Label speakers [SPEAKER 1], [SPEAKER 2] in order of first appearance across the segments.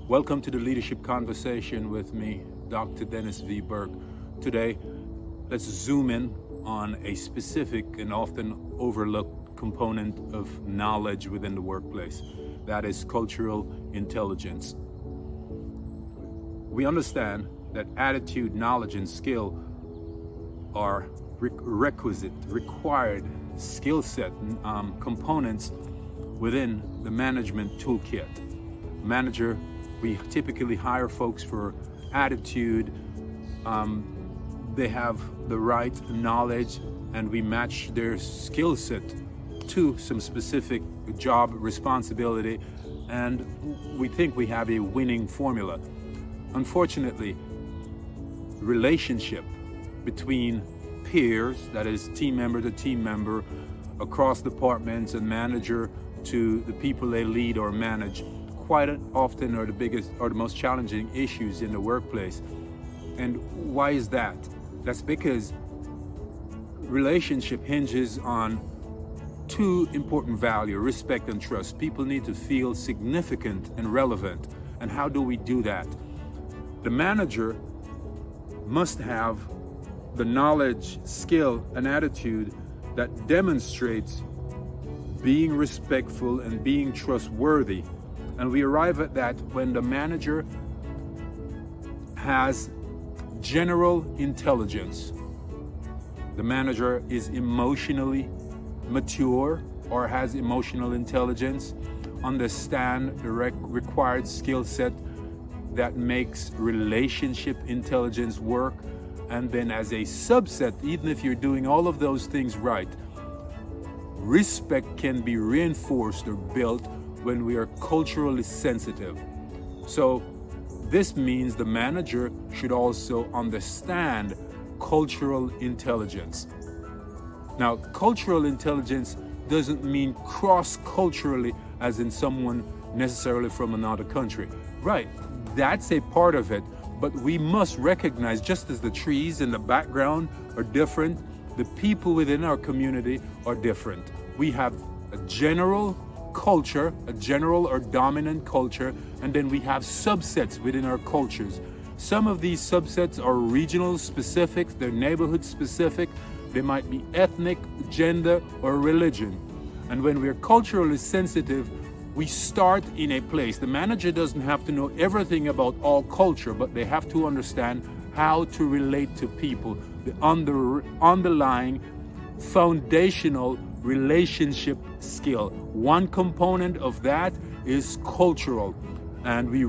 [SPEAKER 1] Welcome to the Leadership Conversation with me, Dr. Dennis V. Burke. Today, let's zoom in on a specific and often overlooked component of knowledge within the workplace. That is cultural intelligence. We understand that attitude, knowledge, and skill are required skill set components within the management toolkit. Manager, we typically hire folks for attitude. They have the right knowledge, and we match their skill set to some specific job responsibility, and we think we have a winning formula. Unfortunately, relationship between peers, that is team member to team member, across departments and manager to the people they lead or manage, quite often are the most challenging issues in the workplace. And why is that? That's because relationship hinges on two important values: respect and trust. People need to feel significant and relevant. And how do we do that? The manager must have the knowledge, skill, and attitude that demonstrates being respectful and being trustworthy. And we arrive at that when the manager has general intelligence. The manager is emotionally mature or has emotional intelligence, understand the required skill set that makes relationship intelligence work, and then as a subset, even if you're doing all of those things right, respect can be reinforced or built when we are culturally sensitive. So this means the manager should also understand cultural intelligence. Now, cultural intelligence doesn't mean cross-culturally, as in someone necessarily from another country. Right, that's a part of it, but we must recognize, just as the trees in the background are different, the people within our community are different. We have a general culture, a general or dominant culture, and then we have subsets within our cultures. Some of these subsets are regional specific, they're neighborhood specific, they might be ethnic, gender, or religion. And when we're culturally sensitive, we start in a place. The manager doesn't have to know everything about all culture, but they have to understand how to relate to people, the underlying foundational relationship skill. One component of that is cultural, and we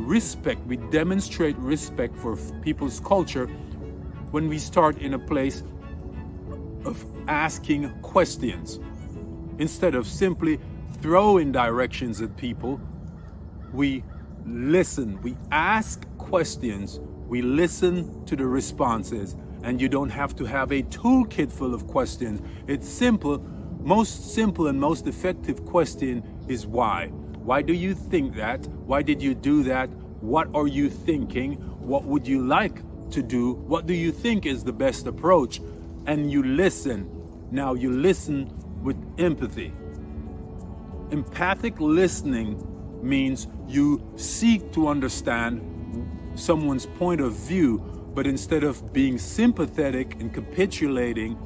[SPEAKER 1] demonstrate respect for people's culture when we start in a place of asking questions. Instead of simply throwing directions at people, we listen, we ask questions, we listen to the responses, and you don't have to have a toolkit full of questions. It's simple. Most simple and most effective question is why. Why do you think that? Why did you do that? What are you thinking? What would you like to do? What do you think is the best approach? And you listen. Now you listen with empathy. Empathic listening means you seek to understand someone's point of view, but instead of being sympathetic and capitulating,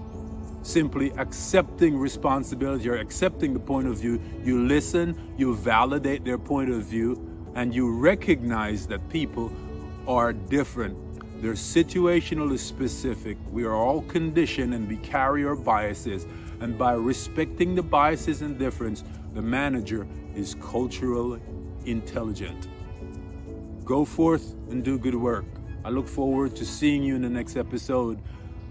[SPEAKER 1] simply accepting responsibility or accepting the point of view, you listen, you validate their point of view, and you recognize that people are different. They're situationally specific. We are all conditioned and we carry our biases. And by respecting the biases and difference, the manager is culturally intelligent. Go forth and do good work. I look forward to seeing you in the next episode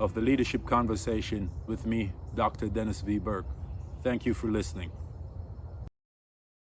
[SPEAKER 1] of the Leadership Conversation with me, Dr. Dennis V. Burke. Thank you for listening.